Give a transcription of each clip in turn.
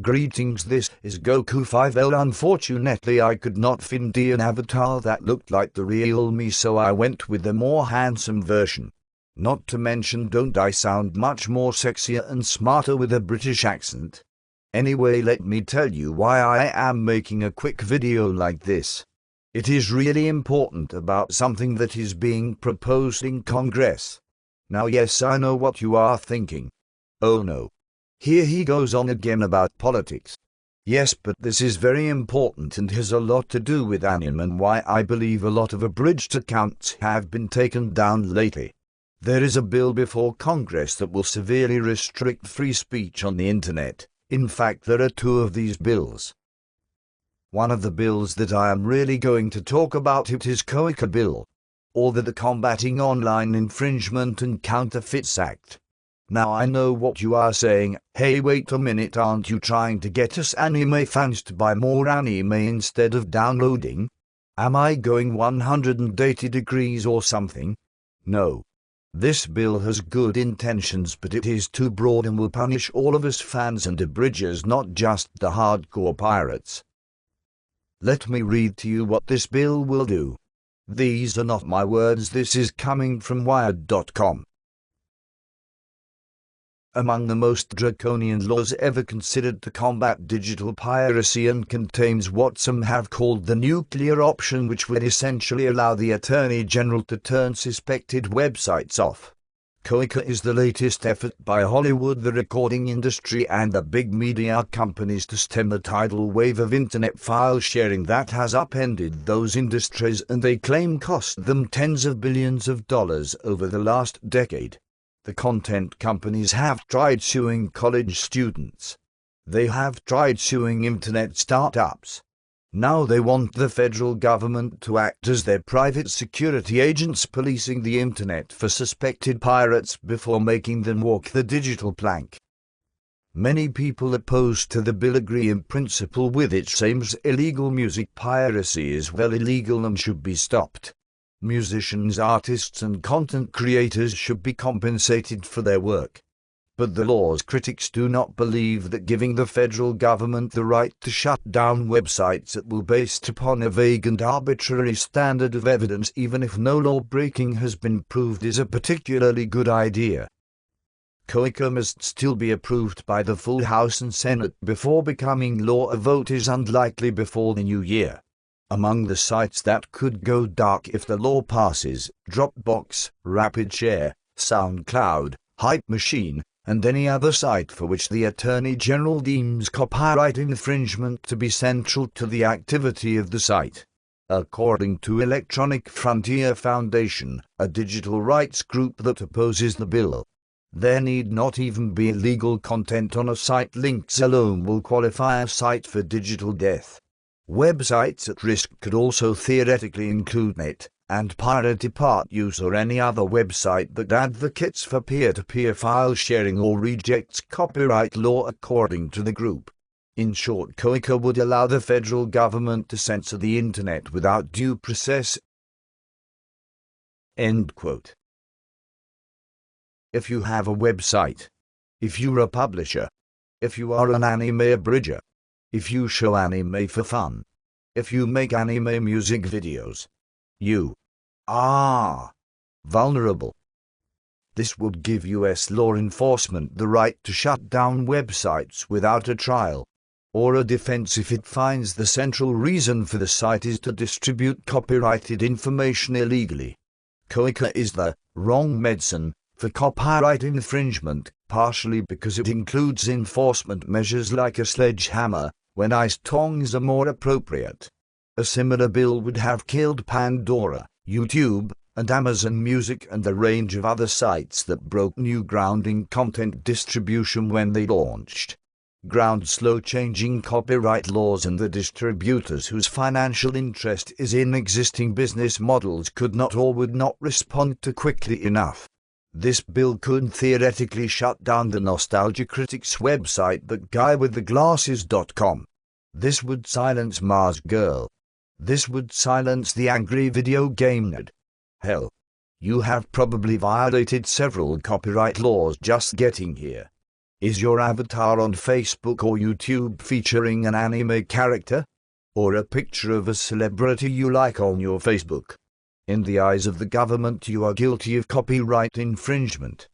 Greetings, this is Goku 5L. Unfortunately I could not find an avatar that looked like the real me, so I went with the more handsome version. Not to mention, don't I sound much more sexier and smarter with a British accent? Anyway, let me tell you why I am making a quick video like this. It is really important about something that is being proposed in Congress. Now yes, I know what you are thinking. Oh no. Here he goes on again about politics. Yes, but this is very important and has a lot to do with anime and why I believe a lot of abridged accounts have been taken down lately. There is a bill before Congress that will severely restrict free speech on the internet. In fact, there are two of these bills. One of the bills that I am really going to talk about it is COICA bill, or the Combating Online Infringement and Counterfeits Act. Now I know what you are saying, hey wait a minute, aren't you trying to get us anime fans to buy more anime instead of downloading? Am I going 180 degrees or something? No. This bill has good intentions, but it is too broad and will punish all of us fans and abridgers, not just the hardcore pirates. Let me read to you what this bill will do. These are not my words, this is coming from Wired.com. Among the most draconian laws ever considered to combat digital piracy and contains what some have called the nuclear option, which would essentially allow the Attorney General to turn suspected websites off. COICA is the latest effort by Hollywood, the recording industry and the big media companies to stem the tidal wave of internet file sharing that has upended those industries and they claim cost them tens of billions of dollars over the last decade. The content companies have tried suing college students. They have tried suing internet startups. Now they want the federal government to act as their private security agents, policing the internet for suspected pirates before making them walk the digital plank. Many people opposed to the bill agree in principle with it, saying illegal music piracy is well illegal and should be stopped. Musicians, artists and content creators should be compensated for their work. But the law's critics do not believe that giving the federal government the right to shut down websites that will be based upon a vague and arbitrary standard of evidence, even if no law breaking has been proved, is a particularly good idea. COICA must still be approved by the full House and Senate before becoming law. A vote is unlikely before the new year. Among the sites that could go dark if the law passes, Dropbox, RapidShare, SoundCloud, Hype Machine, and any other site for which the Attorney General deems copyright infringement to be central to the activity of the site. According to Electronic Frontier Foundation, a digital rights group that opposes the bill, there need not even be illegal content on a site. Links alone will qualify a site for digital death. Websites at risk could also theoretically include net and pirate part use or any other website that advocates for peer-to-peer file sharing or rejects copyright law, according to the group. In short, COICA would allow the federal government to censor the internet without due process. End quote. If you have a website, if you're a publisher, if you are an anime abridger, if you show anime for fun, if you make anime music videos, you are vulnerable. This would give US law enforcement the right to shut down websites without a trial or a defense if it finds the central reason for the site is to distribute copyrighted information illegally. COICA is the wrong medicine for copyright infringement, partially because it includes enforcement measures like a sledgehammer, when ice tongs are more appropriate. A similar bill would have killed Pandora, YouTube, and Amazon Music and a range of other sites that broke new ground in content distribution when they launched. Ground slow changing copyright laws, and the distributors whose financial interest is in existing business models could not or would not respond to quickly enough. This bill could theoretically shut down the nostalgia critics website thatguywiththeglasses.com. This would silence Mars Girl. This would silence the angry video game nerd. Hell, you have probably violated several copyright laws just getting here. Is your avatar on Facebook or YouTube featuring an anime character? Or a picture of a celebrity you like on your Facebook? In the eyes of the government, you are guilty of copyright infringement.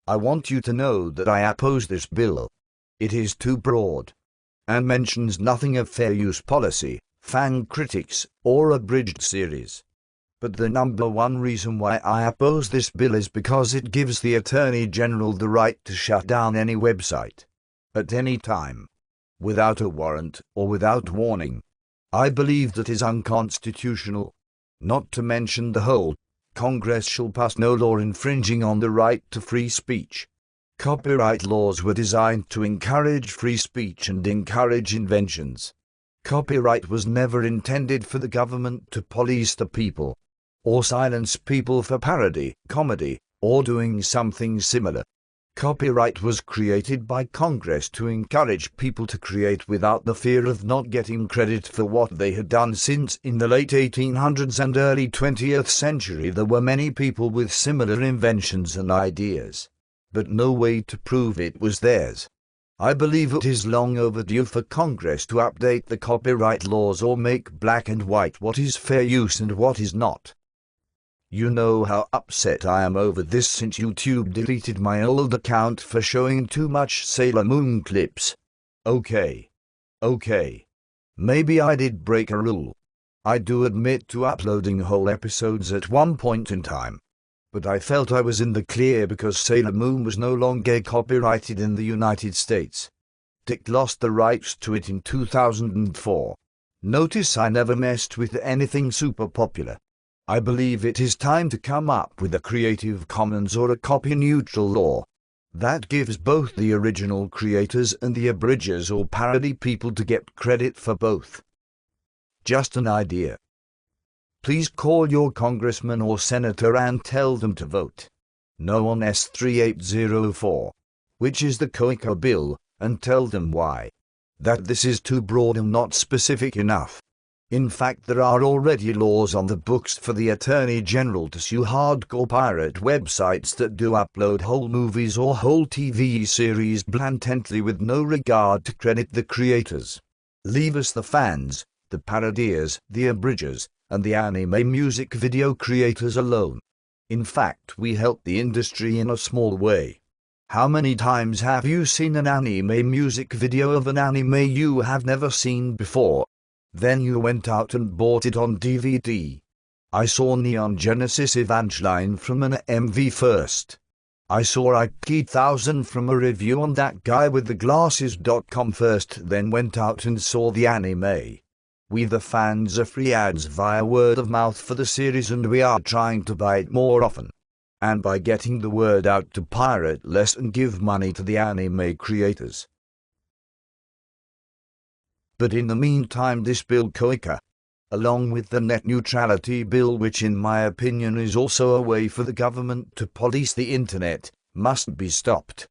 I want you to know that I oppose this bill. It is too broad, and mentions nothing of fair use policy, fan critics, or abridged series. But the number one reason why I oppose this bill is because it gives the Attorney General the right to shut down any website, at any time, without a warrant or without warning. I believe that is unconstitutional. Not to mention the whole Congress shall pass no law infringing on the right to free speech. Copyright laws were designed to encourage free speech and encourage inventions. Copyright was never intended for the government to police the people, or silence people for parody, comedy, or doing something similar. Copyright was created by Congress to encourage people to create without the fear of not getting credit for what they had done, since in the late 1800s and early 20th century there were many people with similar inventions and ideas, but no way to prove it was theirs. I believe it is long overdue for Congress to update the copyright laws or make black and white what is fair use and what is not. You know how upset I am over this since YouTube deleted my old account for showing too much Sailor Moon clips. Okay. Maybe I did break a rule. I do admit to uploading whole episodes at one point in time. But I felt I was in the clear because Sailor Moon was no longer copyrighted in the United States. Dick lost the rights to it in 2004. Notice I never messed with anything super popular. I believe it is time to come up with a Creative Commons or a copy-neutral law that gives both the original creators and the abridgers or parody people to get credit for both. Just an idea. Please call your congressman or senator and tell them to vote no on S3804, which is the COICA bill, and tell them why. That this is too broad and not specific enough. In fact, there are already laws on the books for the Attorney General to sue hardcore pirate websites that do upload whole movies or whole TV series blatantly with no regard to credit the creators. Leave us the fans, the parodiers, the abridgers, and the anime music video creators alone. In fact, we help the industry in a small way. How many times have you seen an anime music video of an anime you have never seen before? Then you went out and bought it on DVD. I saw Neon Genesis Evangelion from an MV first. I saw IP1000 from a review on That Guy with the Glasses.com first, then went out and saw the anime. We the fans are free ads via word of mouth for the series, and we are trying to buy it more often. And by getting the word out to pirate less and give money to the anime creators. But in the meantime, this bill COICA, along with the net neutrality bill, which in my opinion is also a way for the government to police the internet, must be stopped.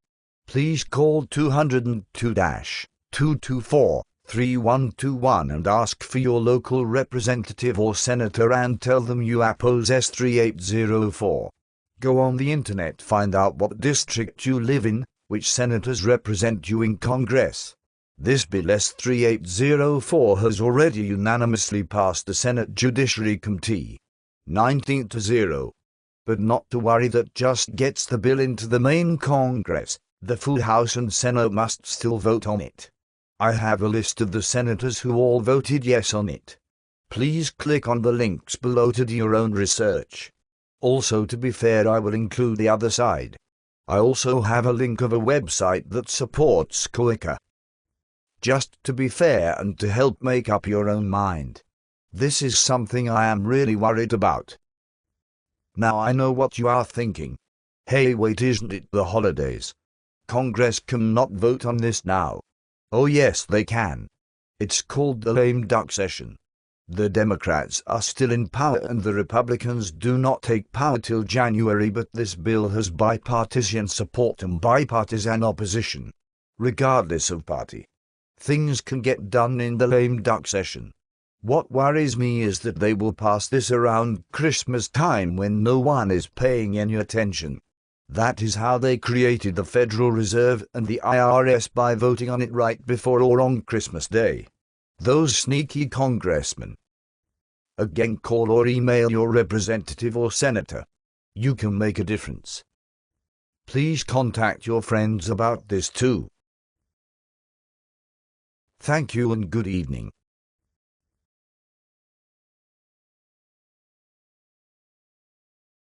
Please call 202-224-3121 and ask for your local representative or senator and tell them you oppose S3804. Go on the internet, find out what district you live in, which senators represent you in Congress. This bill S3804 has already unanimously passed the Senate Judiciary Committee, 19-0. But not to worry, that just gets the bill into the main Congress. The full House and Senate must still vote on it. I have a list of the senators who all voted yes on it. Please click on the links below to do your own research. Also, to be fair, I will include the other side. I also have a link of a website that supports COICA. Just to be fair and to help make up your own mind. This is something I am really worried about. Now I know what you are thinking. Hey, wait, isn't it the holidays? Congress cannot vote on this now. Oh yes, they can. It's called the lame duck session. The Democrats are still in power and the Republicans do not take power till January, but this bill has bipartisan support and bipartisan opposition. Regardless of party, things can get done in the lame duck session. What worries me is that they will pass this around Christmas time when no one is paying any attention. That is how they created the Federal Reserve and the IRS, by voting on it right before or on Christmas Day. Those sneaky congressmen. Again, call or email your representative or senator. You can make a difference. Please contact your friends about this too. Thank you and good evening.